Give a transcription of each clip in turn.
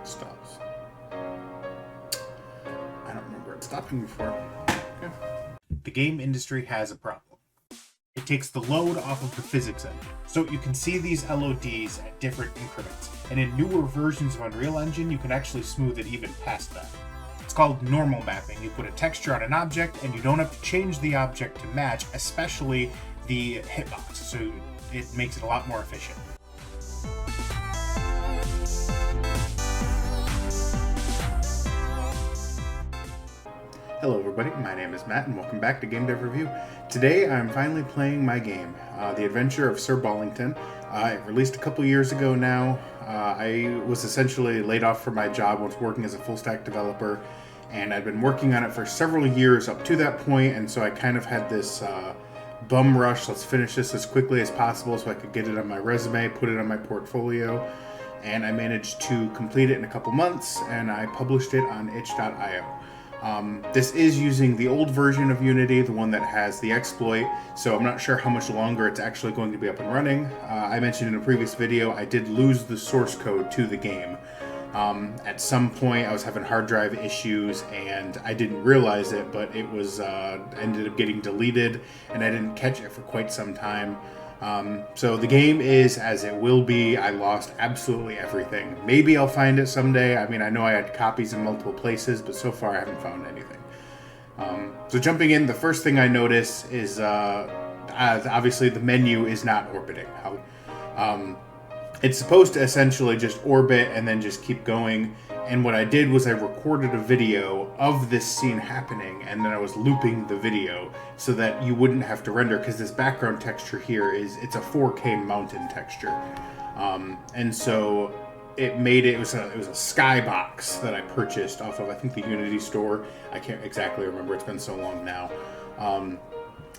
stops. I don't remember it stopping before. Okay. The game industry has a problem. It takes the load off of the physics engine, so you can see these LODs at different increments, and in newer versions of Unreal Engine, you can actually smooth it even past that. It's called normal mapping. You put a texture on an object, and you don't have to change the object to match, especially the hitbox, so it makes it a lot more efficient. Hello everybody, my name is Matt and welcome back to Game Dev Review. Today I'm finally playing my game, The Adventure of Sir Ballington. It released a couple years ago now. I was essentially laid off from my job when I was working as a full stack developer, and I'd been working on it for several years up to that point, and so I kind of had this bum rush, let's finish this as quickly as possible so I could get it on my resume, put it on my portfolio, and I managed to complete it in a couple months, and I published it on itch.io. This is using the old version of Unity, the one that has the exploit, so I'm not sure how much longer it's actually going to be up and running. I mentioned in a previous video I did lose the source code to the game. At some point I was having hard drive issues and I didn't realize it, but it was ended up getting deleted and I didn't catch it for quite some time. So the game is as it will be. I lost absolutely everything. Maybe I'll find it someday. I mean, I know I had copies in multiple places, but so far I haven't found anything. So jumping in, the first thing I notice is obviously the menu is not orbiting. It's supposed to essentially just orbit and then just keep going. And what I did was I recorded a video of this scene happening, and then I was looping the video so that you wouldn't have to render, because this background texture here it's a 4K mountain texture. And so it was a skybox that I purchased off of, I think, the Unity store. I can't exactly remember, it's been so long now.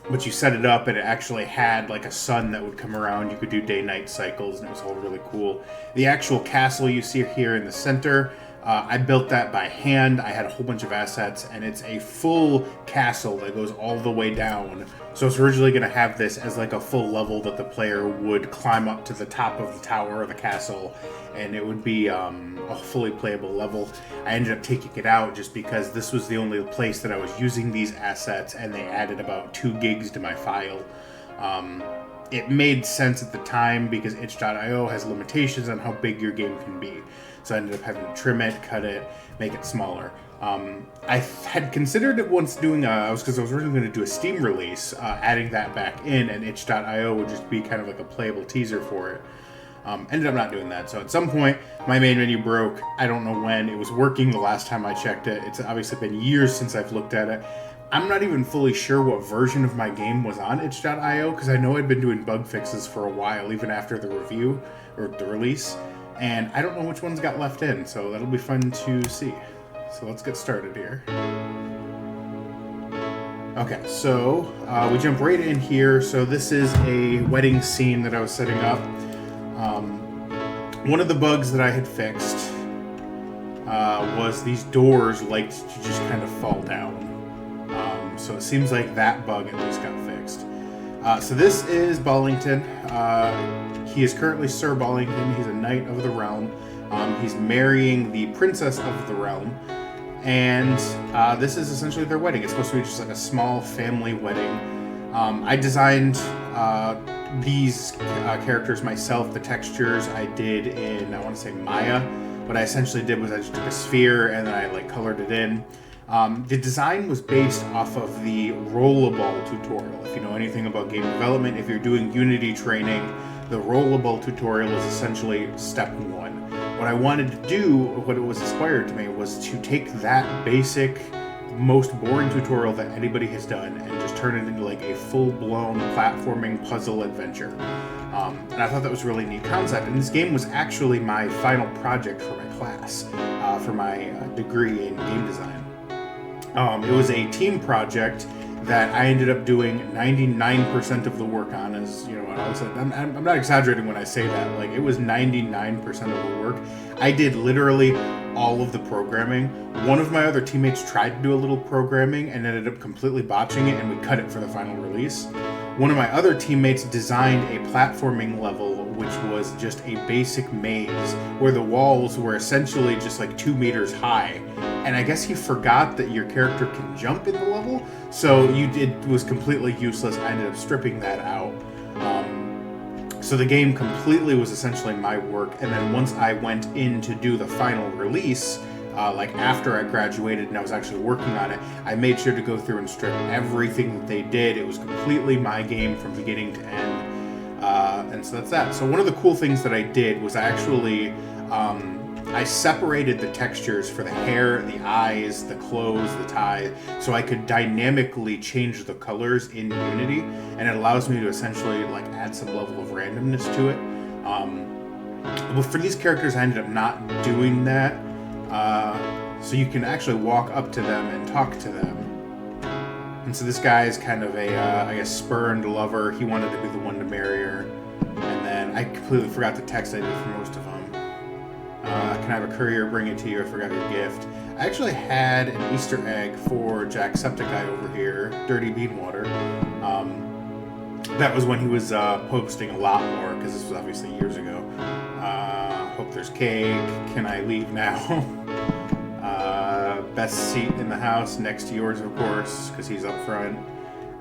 But you set it up and it actually had like a sun that would come around. You could do day-night cycles and it was all really cool. The actual castle you see here in the center, I built that by hand. I had a whole bunch of assets and it's a full castle that goes all the way down. So it's originally going to have this as like a full level that the player would climb up to the top of the tower of the castle, and it would be a fully playable level. I ended up taking it out just because this was the only place that I was using these assets, and they added about 2 gigs to my file. It made sense at the time because itch.io has limitations on how big your game can be. So I ended up having to trim it, cut it, make it smaller. I had considered it once doing because I was originally going to do a Steam release, adding that back in, and itch.io would just be kind of like a playable teaser for it. Ended up not doing that. So at some point, my main menu broke. I don't know when. It was working the last time I checked it. It's obviously been years since I've looked at it. I'm not even fully sure what version of my game was on itch.io, because I know I'd been doing bug fixes for a while, even after the review, or the release. And I don't know which ones got left in, so that'll be fun to see. So let's get started here. Okay, so we jump right in here. So this is a wedding scene that I was setting up. One of the bugs that I had fixed was these doors liked to just kind of fall down. So it seems like that bug at least got fixed. So this is Ballington. He is currently Sir Ballington. He's a knight of the realm. He's marrying the princess of the realm. And this is essentially their wedding. It's supposed to be just like a small family wedding. I designed these characters myself. The textures I did in, I want to say, Maya. What I essentially did was I just took a sphere and then I like colored it in. The design was based off of the Rollerball tutorial. If you know anything about game development, if you're doing Unity training, the Rollerball tutorial is essentially step 1. What I wanted to do, what it was inspired to me, was to take that basic, most boring tutorial that anybody has done and just turn it into like a full-blown platforming puzzle adventure. And I thought that was a really neat concept. And this game was actually my final project for my class, for my degree in game design. It was a team project that I ended up doing 99% of the work on. As you know, I'm not exaggerating when I say that. Like, it was 99% of the work. I did literally all of the programming. One of my other teammates tried to do a little programming and ended up completely botching it, and we cut it for the final release. one of my other teammates designed a platforming level, which was just a basic maze where the walls were essentially just like 2 meters high. And I guess he forgot that your character can jump in the level, so it was completely useless. I ended up stripping that out. So the game completely was essentially my work. And then once I went in to do the final release, like after I graduated and I was actually working on it, I made sure to go through and strip everything that they did. It was completely my game from beginning to end. And so that's that. So one of the cool things that I did was I actually, I separated the textures for the hair, the eyes, the clothes, the tie, so I could dynamically change the colors in Unity, and it allows me to essentially like add some level of randomness to it. But for these characters, I ended up not doing that. So you can actually walk up to them and talk to them. And so this guy is kind of a, I guess, spurned lover. He wanted to be the one to marry her. And then I completely forgot the text I did for most of them. Can I have a courier bring it to you? I forgot your gift. I actually had an Easter egg for Jacksepticeye over here, Dirty Beanwater. That was when he was posting a lot more, because this was obviously years ago. Hope there's cake. Can I leave now? Best seat in the house, next to yours, of course, because he's up front.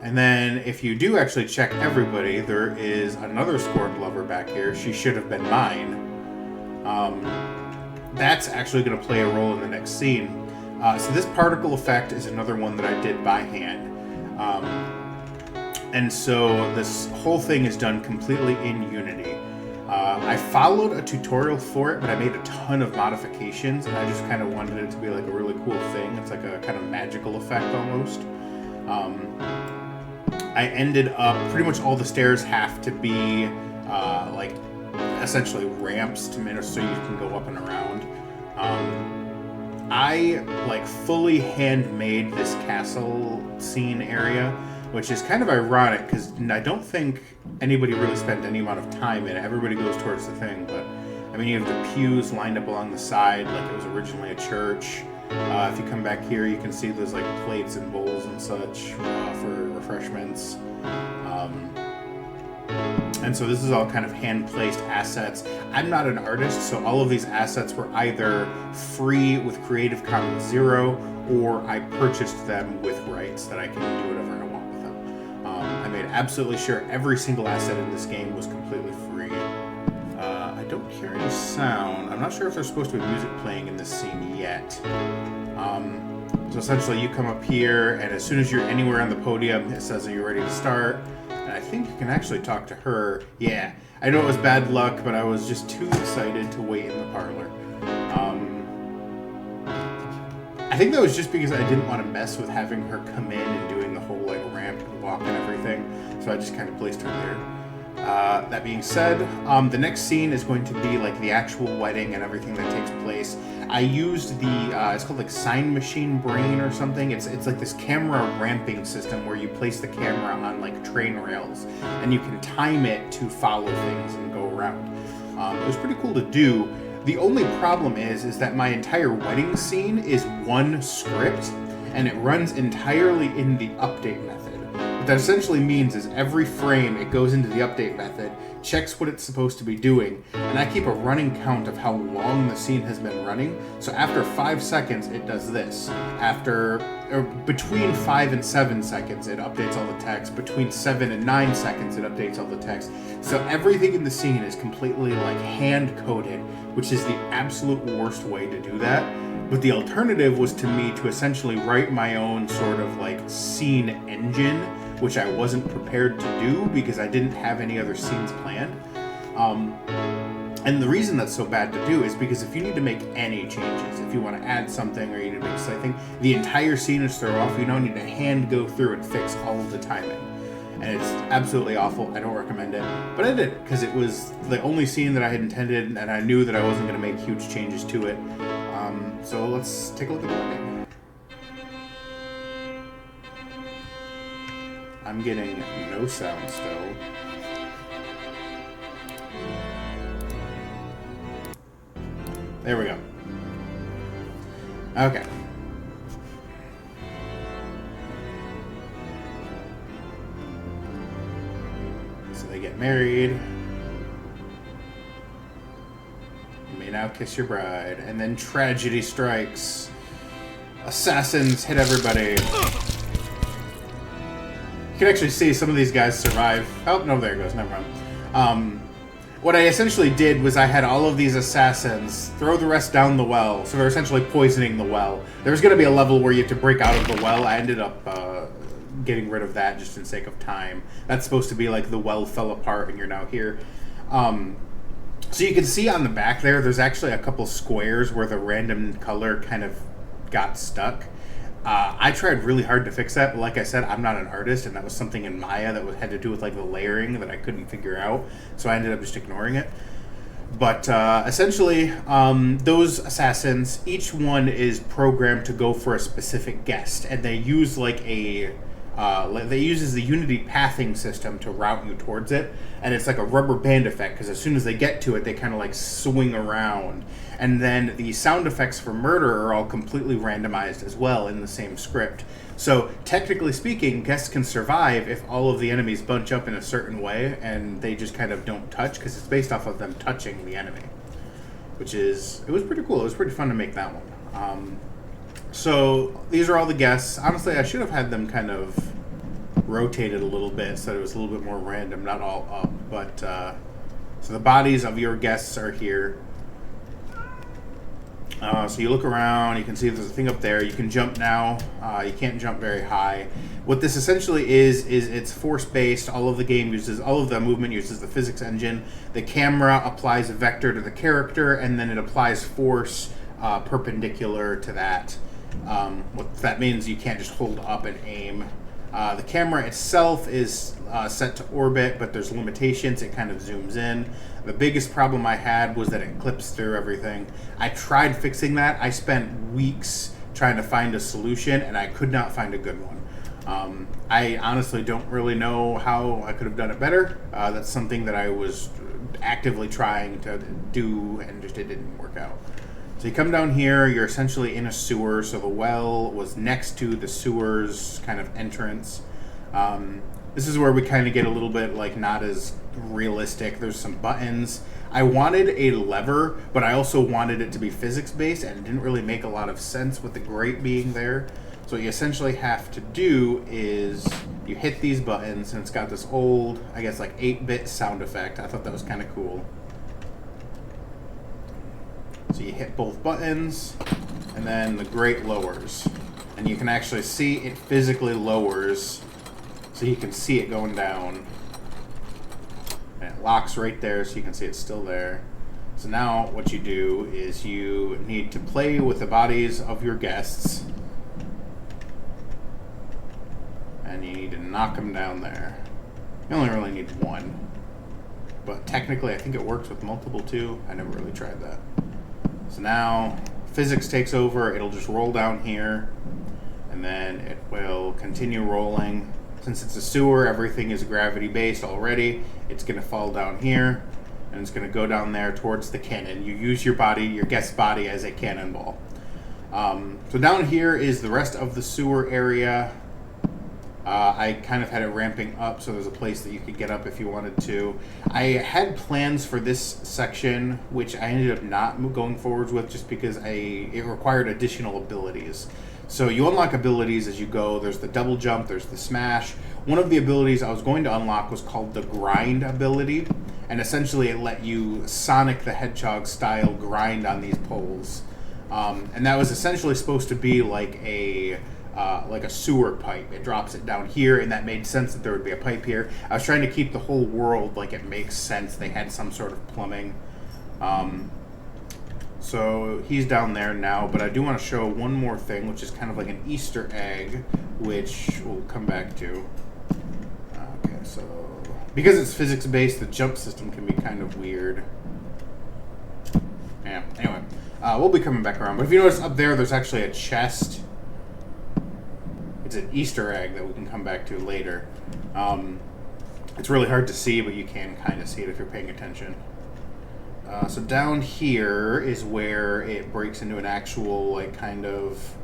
And then if you do actually check everybody, there is another scorned lover back here. She should have been mine. That's actually going to play a role in the next scene. So this particle effect is another one that I did by hand. And so this whole thing is done completely in Unity. I followed a tutorial for it, but I made a ton of modifications, and I just kind of wanted it to be like a really cool thing. It's like a kind of magical effect almost. I ended up, pretty much all the stairs have to be like essentially ramps so you can go up and around. I like fully handmade this castle scene area, which is kind of ironic because I don't think anybody really spent any amount of time in it. Everybody goes towards the thing, but I mean, you have the pews lined up along the side like it was originally a church. If you come back here, you can see there's like plates and bowls and such for refreshments. And so this is all kind of hand-placed assets. I'm not an artist, so all of these assets were either free with Creative Commons 0, or I purchased them with rights that I can do whatever I want with them. I made absolutely sure every single asset in this game was completely free. I don't hear any sound. I'm not sure if there's supposed to be music playing in this scene yet. So essentially you come up here, and as soon as you're anywhere on the podium, it says that you're ready to start. And I think you can actually talk to her. Yeah, I know it was bad luck, but I was just too excited to wait in the parlor. I think that was just because I didn't want to mess with having her come in and doing the whole like ramp and walk and everything. So I just kind of placed her there. That being said, the next scene is going to be like the actual wedding and everything that takes place. I used the, it's called like Sign Machine Brain or something. It's like this camera ramping system where you place the camera on like train rails and you can time it to follow things and go around. It was pretty cool to do. The only problem is that my entire wedding scene is one script and it runs entirely in the update method. What that essentially means is every frame it goes into the update method, checks what it's supposed to be doing, and I keep a running count of how long the scene has been running. So after 5 seconds, it does this. Between 5 and 7 seconds, it updates all the text. Between 7 and 9 seconds, it updates all the text. So everything in the scene is completely like hand-coded, which is the absolute worst way to do that. But the alternative was to me to essentially write my own sort of like scene engine, which I wasn't prepared to do because I didn't have any other scenes planned. And the reason that's so bad to do is because if you need to make any changes, if you want to add something or you need to make something, the entire scene is thrown off. You don't need to hand go through and fix all of the timing. And it's absolutely awful. I don't recommend it. But I did because it was the only scene that I had intended and I knew that I wasn't going to make huge changes to it. So let's take a look at the wedding. I'm getting no sound still. There we go. Okay. married. You may now kiss your bride. And then tragedy strikes. Assassins hit everybody. You can actually see some of these guys survive. Oh, no, there it goes. Never mind. What I essentially did was I had all of these assassins throw the rest down the well. So they're essentially poisoning the well. There's going to be a level where you have to break out of the well. I ended up getting rid of that just in sake of time. That's supposed to be like the well fell apart and you're now here. So you can see on the back there's actually a couple squares where the random color kind of got stuck. I tried really hard to fix that, but like I said, I'm not an artist, and that was something in Maya that had to do with like the layering that I couldn't figure out, so I ended up just ignoring it. But essentially, those assassins, each one is programmed to go for a specific guest, and they use like they use the Unity pathing system to route you towards it, and it's like a rubber band effect, because as soon as they get to it, they kind of like swing around. And then the sound effects for murder are all completely randomized as well in the same script. So technically speaking, guests can survive if all of the enemies bunch up in a certain way and they just kind of don't touch, because it's based off of them touching the enemy. It was pretty cool. It was pretty fun to make that one. So these are all the guests. Honestly, I should have had them kind of rotated a little bit so that it was a little bit more random, not all up. But so the bodies of your guests are here. So you look around, you can see there's a thing up there. You can jump now. You can't jump very high. What this essentially is it's force-based. All of the movement uses the physics engine. The camera applies a vector to the character, and then it applies force perpendicular to that. What that means, you can't just hold up and aim. The camera itself is set to orbit, but there's limitations. It kind of zooms in. The biggest problem I had was that it clips through everything. I tried fixing that. I spent weeks trying to find a solution, and I could not find a good one. I honestly don't really know how I could have done it better. That's something that I was actively trying to do, and just it didn't work out. So you come down here, you're essentially in a sewer, so the well was next to the sewer's kind of entrance. This is where we kind of get a little bit like not as realistic. There's some buttons. I wanted a lever, but I also wanted it to be physics-based, and it didn't really make a lot of sense with the grate being there. So what you essentially have to do is you hit these buttons, and it's got this old, I guess like 8-bit sound effect. I thought that was kind of cool. So you hit both buttons, and then the grate lowers. And you can actually see it physically lowers, so you can see it going down. And it locks right there, so you can see it's still there. So now what you do is you need to play with the bodies of your guests. And you need to knock them down there. You only really need one. But technically, I think it works with multiple too. I never really tried that. So now physics takes over. It'll just roll down here, and then it will continue rolling. Since it's a sewer, everything is gravity based already. It's going to fall down here, and it's going to go down there towards the cannon. You use your body, your guest's body, as a cannonball. So down here is the rest of the sewer area. I kind of had it ramping up, so there's a place that you could get up if you wanted to. I had plans for this section, which I ended up not going forwards with just because it required additional abilities. So you unlock abilities as you go. There's the double jump, there's the smash. One of the abilities I was going to unlock was called the grind ability, and essentially it let you Sonic the Hedgehog style grind on these poles. And that was essentially supposed to be like a sewer pipe. It drops it down here, and that made sense that there would be a pipe here. I was trying to keep the whole world like it makes sense. They had some sort of plumbing. So he's down there now, but I do want to show one more thing, which is kind of like an Easter egg, which we'll come back to. Okay, so because it's physics-based, the jump system can be kind of weird. Yeah, anyway, we'll be coming back around. But if you notice up there, there's actually a chest. It's an Easter egg that we can come back to later. It's really hard to see, but you can kind of see it if you're paying attention. So down here is where it breaks into an actual, like, kind of,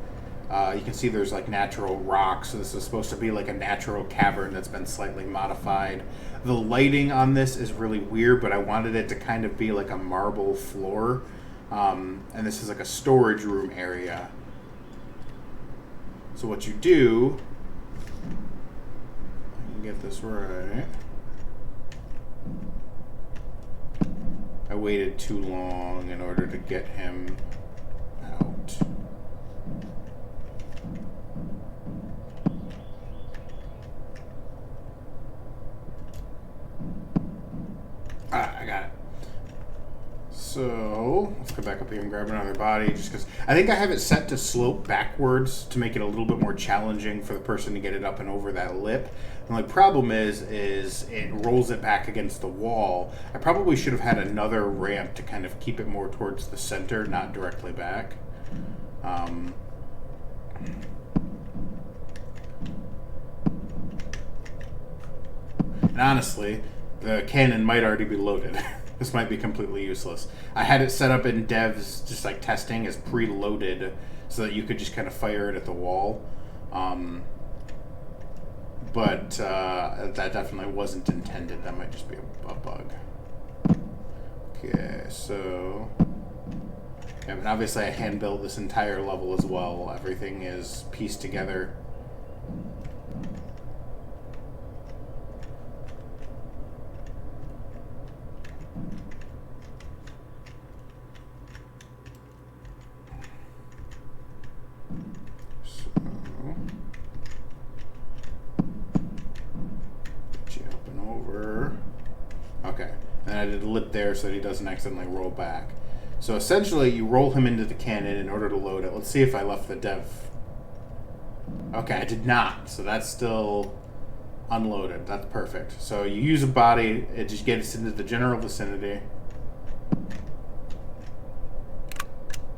you can see there's, like, natural rocks. So this is supposed to be, like, a natural cavern that's been slightly modified. The lighting on this is really weird, but I wanted it to kind of be like a marble floor. And this is like a storage room area. So what you do, I can get this right. I waited too long in order to get him out. I got it. So let's go back up here and grab another body, just because I think I have it set to slope backwards to make it a little bit more challenging for the person to get it up and over that lip. The only problem is it rolls it back against the wall. I probably should have had another ramp to kind of keep it more towards the center, not directly back. And honestly, the cannon might already be loaded. This might be completely useless. I had it set up in devs, just like testing, as preloaded, so that you could just kind of fire it at the wall. But that definitely wasn't intended. That might just be a bug. Okay, so... yeah, and obviously I hand-built this entire level as well. Everything is pieced together. Okay, and I did a lip there so that he doesn't accidentally roll back. So essentially, you roll him into the cannon in order to load it. Let's see if I left the dev. Okay, I did not, so that's still unloaded. That's perfect. So you use a body, it just gets into the general vicinity.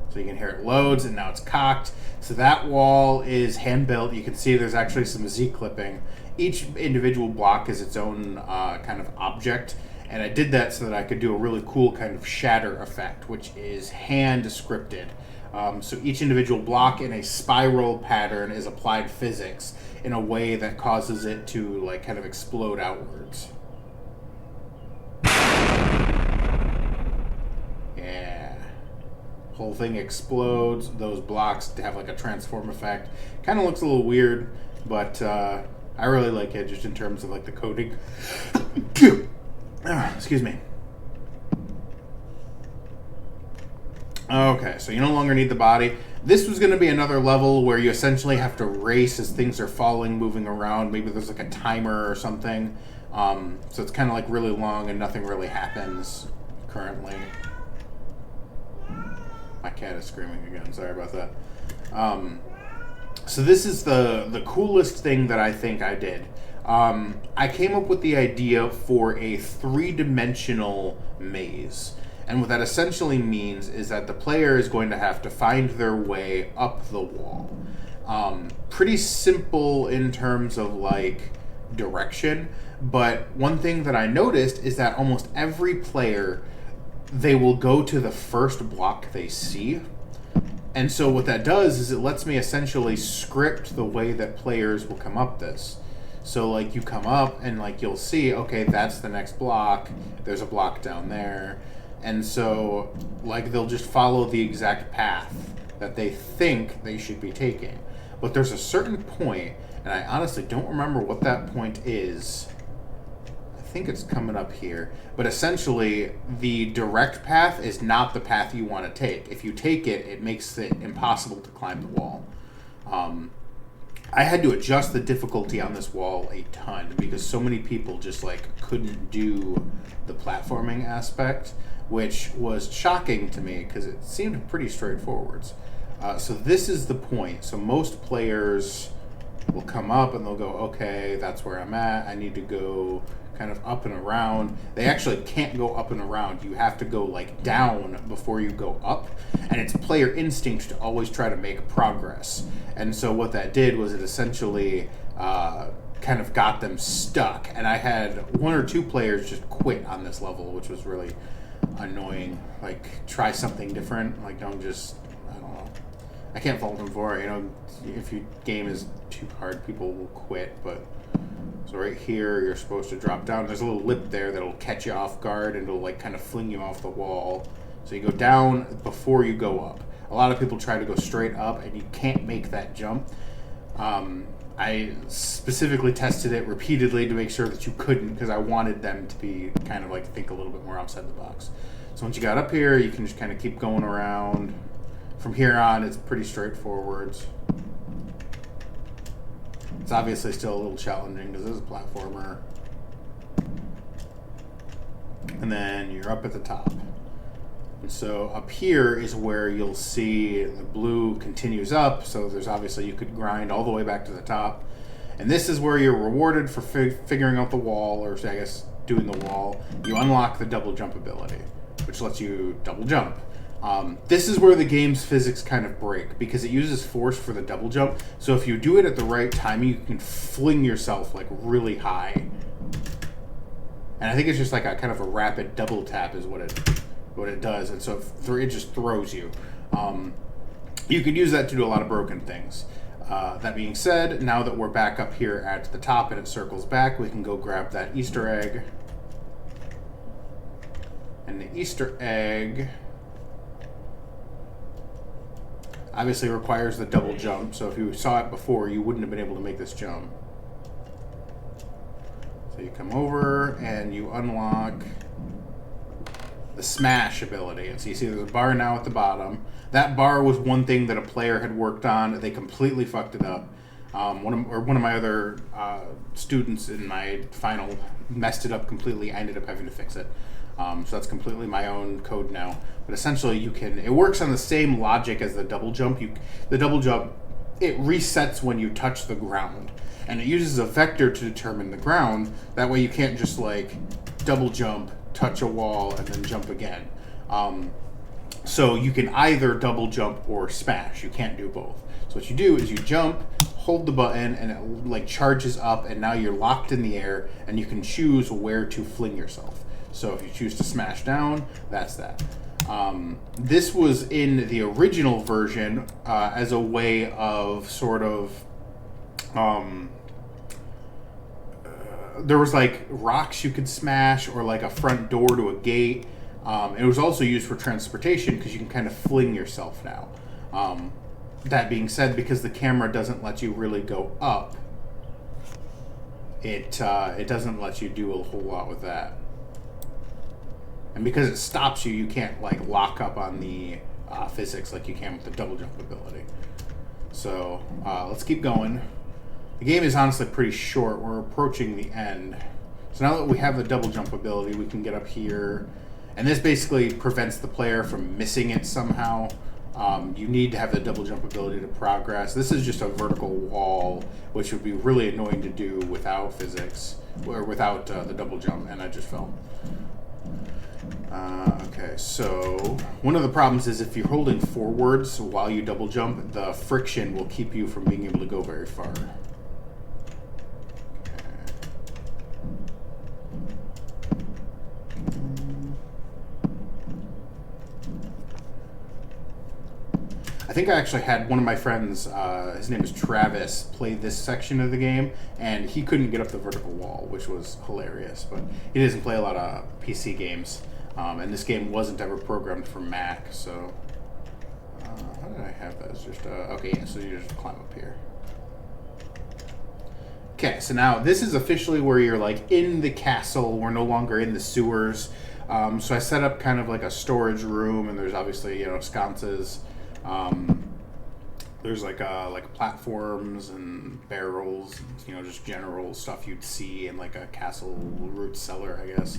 So you can hear it loads, and now it's cocked. So that wall is hand-built. You can see there's actually some Z-clipping. Each individual block is its own kind of object. And I did that so that I could do a really cool kind of shatter effect, which is hand-scripted. So each individual block in a spiral pattern is applied physics in a way that causes it to like kind of explode outwards. Yeah. Whole thing explodes. Those blocks have like a transform effect. Kind of looks a little weird, but I really like it just in terms of like the coding. Excuse me. Okay, so you no longer need the body. This was going to be another level where you essentially have to race as things are falling, moving around. Maybe there's like a timer or something. So it's kind of like really long and nothing really happens currently. My cat is screaming again. Sorry about that. So this is the coolest thing that I think I did. I came up with the idea for a 3-dimensional maze. And what that essentially means is that the player is going to have to find their way up the wall. Pretty simple in terms of like direction, but one thing that I noticed is that almost every player, they will go to the first block they see. And so what that does is it lets me essentially script the way that players will come up this. So like you come up and like you'll see, okay, that's the next block. There's a block down there. And so like they'll just follow the exact path that they think they should be taking. But there's a certain point, and I honestly don't remember what that point is. I think it's coming up here. But essentially, the direct path is not the path you want to take. If you take it, it makes it impossible to climb the wall. I had to adjust the difficulty on this wall a ton because so many people just like couldn't do the platforming aspect, which was shocking to me because it seemed pretty straightforward. So this is the point. So most players will come up and they'll go, okay, that's where I'm at. I need to go kind of up and around. They actually can't go up and around. You have to go like down before you go up. And it's player instinct to always try to make progress. And so what that did was it essentially kind of got them stuck. And I had 1 or 2 players just quit on this level, which was really annoying. Like, try something different. Like, don't just, I don't know. I can't fault them for it. You know, if your game is too hard, people will quit. But So right here, you're supposed to drop down. There's a little lip there that'll catch you off guard and it'll like kind of fling you off the wall. So you go down before you go up. A lot of people try to go straight up and you can't make that jump. I specifically tested it repeatedly to make sure that you couldn't, because I wanted them to be kind of like think a little bit more outside the box. So once you got up here, you can just kind of keep going around. From here on, it's pretty straightforward. It's obviously still a little challenging because this is a platformer. And then you're up at the top. And so up here is where you'll see the blue continues up. So there's obviously, you could grind all the way back to the top. And this is where you're rewarded for figuring out the wall, or I guess doing the wall. You unlock the double jump ability, which lets you double jump. This is where the game's physics kind of break, because it uses force for the double jump. So if you do it at the right timing, you can fling yourself like really high. And I think it's just like a kind of a rapid double tap is what it does. And so it just throws you. You could use that to do a lot of broken things. That being said, now that we're back up here at the top and it circles back, we can go grab that Easter egg. And the Easter egg obviously requires the double jump, so if you saw it before, you wouldn't have been able to make this jump. So you come over and you unlock the smash ability. And so you see there's a bar now at the bottom. That bar was one thing that a player had worked on. They completely fucked it up. One of my other students in my final messed it up completely. I ended up having to fix it. So that's completely my own code now. But essentially, it works on the same logic as the double jump. The double jump, it resets when you touch the ground, and it uses a vector to determine the ground. That way, you can't just like double jump, touch a wall, and then jump again. So you can either double jump or smash. You can't do both. So what you do is you jump, hold the button, and it like charges up, and now you're locked in the air, and you can choose where to fling yourself. So if you choose to smash down, that's that. This was in the original version as a way of sort of... there was like rocks you could smash, or like a front door to a gate. It was also used for transportation because you can kind of fling yourself now. That being said, because the camera doesn't let you really go up, it doesn't let you do a whole lot with that. And because it stops you, you can't like lock up on the physics like you can with the double jump ability. So let's keep going. The game is honestly pretty short. We're approaching the end. So now that we have the double jump ability, we can get up here. And this basically prevents the player from missing it somehow. You need to have the double jump ability to progress. This is just a vertical wall, which would be really annoying to do without physics, or without the double jump, and I just fell. Okay, so one of the problems is if you're holding forwards while you double jump, the friction will keep you from being able to go very far. I think I actually had one of my friends, his name is Travis, play this section of the game, and he couldn't get up the vertical wall, which was hilarious. But he doesn't play a lot of PC games, and this game wasn't ever programmed for Mac, so... how did I have that? It's just, okay, yeah, so you just climb up here. Okay, so now this is officially where you're like in the castle. We're no longer in the sewers. So I set up kind of like a storage room, and there's obviously, you know, sconces. There's like platforms and barrels, you know, just general stuff you'd see in like a castle root cellar, I guess.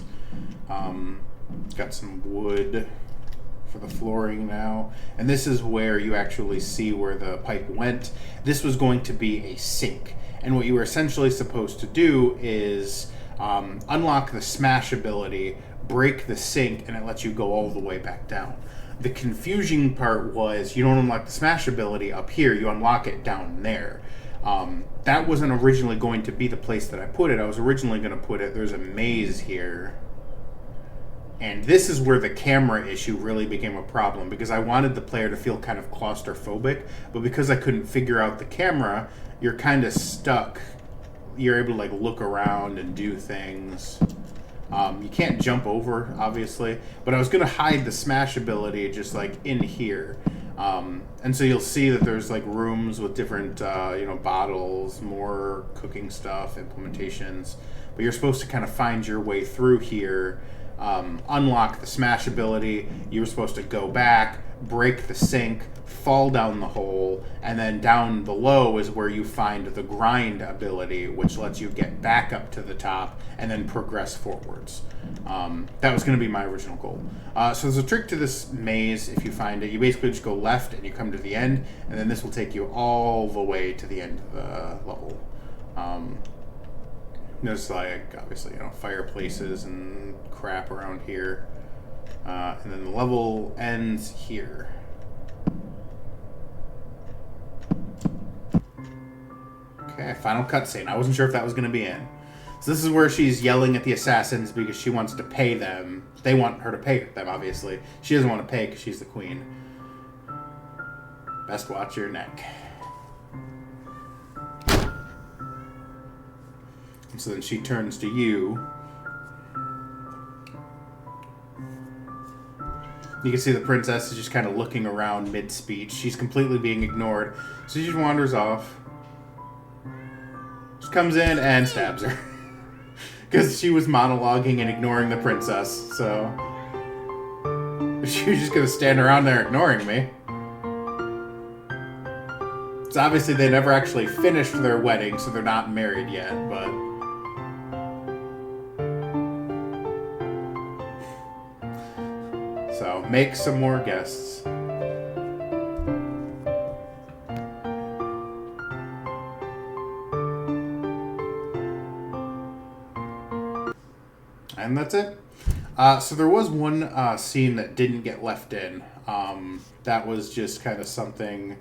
Got some wood for the flooring now, and this is where you actually see where the pipe went. This was going to be a sink, and what you were essentially supposed to do is unlock the smash ability, break the sink, and it lets you go all the way back down. The confusing part was you don't unlock the smash ability up here, you unlock it down there. That wasn't originally going to be the place that I put it. I was originally going to put it, there's a maze here. And this is where the camera issue really became a problem, because I wanted the player to feel kind of claustrophobic, but because I couldn't figure out the camera, you're kind of stuck you're able to like look around and do things. You can't jump over, obviously, but I was gonna hide the smash ability just like in here. And so you'll see that there's like rooms with different, bottles, more cooking stuff, implementations. But you're supposed to kind of find your way through here, unlock the smash ability. You're supposed to go back, break the sink, fall down the hole, and then down below is where you find the grind ability, which lets you get back up to the top and then progress forwards. That was going to be my original goal. So there's a trick to this maze. If you find it, you basically just go left and you come to the end, and then this will take you all the way to the end of the level. There's like, obviously, fireplaces and crap around here. And then the level ends here. Okay, final cutscene. I wasn't sure if that was going to be in. So this is where she's yelling at the assassins because she wants to pay them. They want her to pay them, obviously. She doesn't want to pay because she's the queen. Best watch your neck. And so then she turns to you. You can see the princess is just kind of looking around mid-speech. She's completely being ignored. So she just wanders off. Just comes in and stabs her. Because she was monologuing and ignoring the princess, so... She was just going to stand around there ignoring me. So obviously they never actually finished their wedding, so they're not married yet, but... So, make some more guests. And that's it. So there was one scene that didn't get left in. That was just kind of something...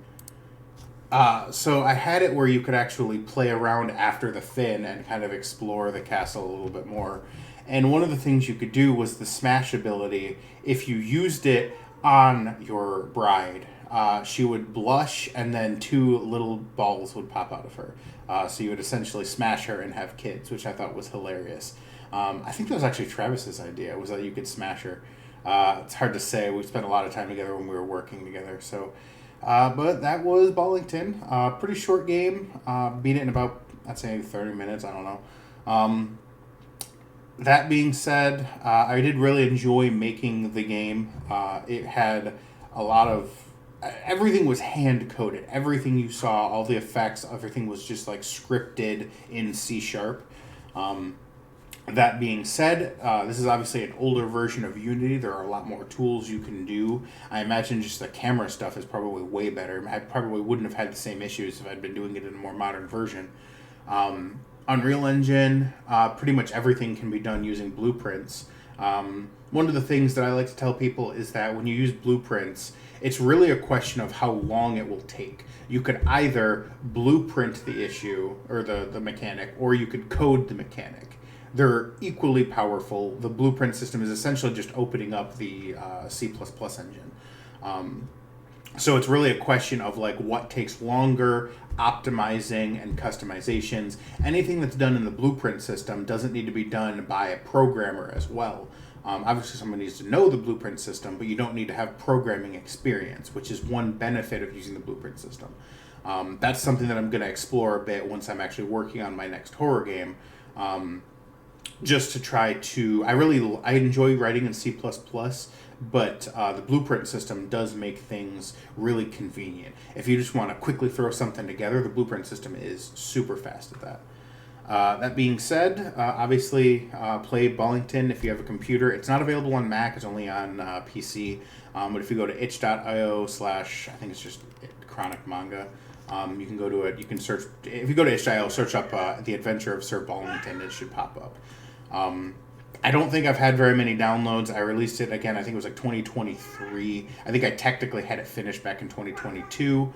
so I had it where you could actually play around after the fin and kind of explore the castle a little bit more. And one of the things you could do was the smash ability. If you used it on your bride, she would blush and then 2 little balls would pop out of her. So you would essentially smash her and have kids, which I thought was hilarious. I think that was actually Travis's idea, was that you could smash her. It's hard to say. We spent a lot of time together when we were working together. So, but that was Ballington. Pretty short game. Beat it in about, I'd say, 30 minutes. I don't know. That being said, I did really enjoy making the game. It had a lot of... Everything was hand-coded. Everything you saw, all the effects, everything was just like scripted in C#. That being said, this is obviously an older version of Unity. There are a lot more tools you can do. I imagine just the camera stuff is probably way better. I probably wouldn't have had the same issues if I'd been doing it in a more modern version. Unreal Engine, pretty much everything can be done using blueprints. One of the things that I like to tell people is that when you use blueprints, it's really a question of how long it will take. You could either blueprint the issue or the mechanic, or you could code the mechanic. They're equally powerful. The blueprint system is essentially just opening up the C++ engine. So it's really a question of like what takes longer, optimizing and customizations. Anything that's done in the blueprint system doesn't need to be done by a programmer as well. Obviously someone needs to know the blueprint system, but you don't need to have programming experience, which is one benefit of using the blueprint system. That's something that I'm going to explore a bit once I'm actually working on my next horror game. Just to try to... I enjoy writing in C++, but the blueprint system does make things really convenient. If you just want to quickly throw something together, the blueprint system is super fast at that. That being said, obviously play Ballington if you have a computer. It's not available on Mac, it's only on PC. But if you go to itch.io / I think it's just Chronic Manga, you can go to it. You can search, if you go to itch.io, search up The Adventure of Sir Ballington, it should pop up. I don't think I've had very many downloads. I released it, again, I think it was like 2023. I think I technically had it finished back in 2022.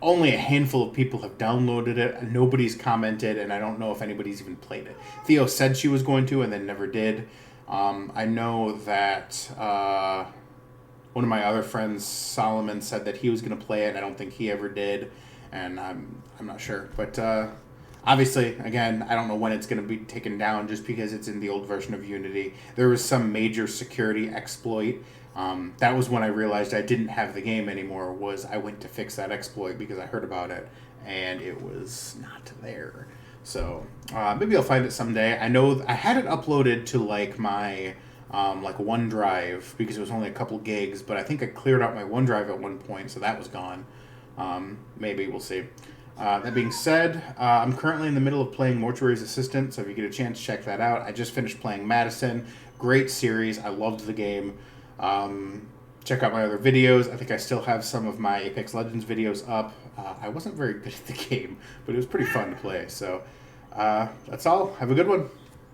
Only a handful of people have downloaded it. Nobody's commented, and I don't know if anybody's even played it. Theo said she was going to and then never did. I know that one of my other friends, Solomon, said that he was going to play it. I don't think he ever did, and I'm not sure. But Obviously, again, I don't know when it's going to be taken down just because it's in the old version of Unity. There was some major security exploit. That was when I realized I didn't have the game anymore. Was I went to fix that exploit because I heard about it and it was not there. So maybe I'll find it someday. I know I had it uploaded to like my like OneDrive because it was only a couple gigs, but I think I cleared out my OneDrive at one point, so that was gone. Maybe we'll see. That being said, I'm currently in the middle of playing Mortuary's Assistant, so if you get a chance, check that out. I just finished playing Madison. Great series. I loved the game. Check out my other videos. I think I still have some of my Apex Legends videos up. I wasn't very good at the game, but it was pretty fun to play. So that's all. Have a good one.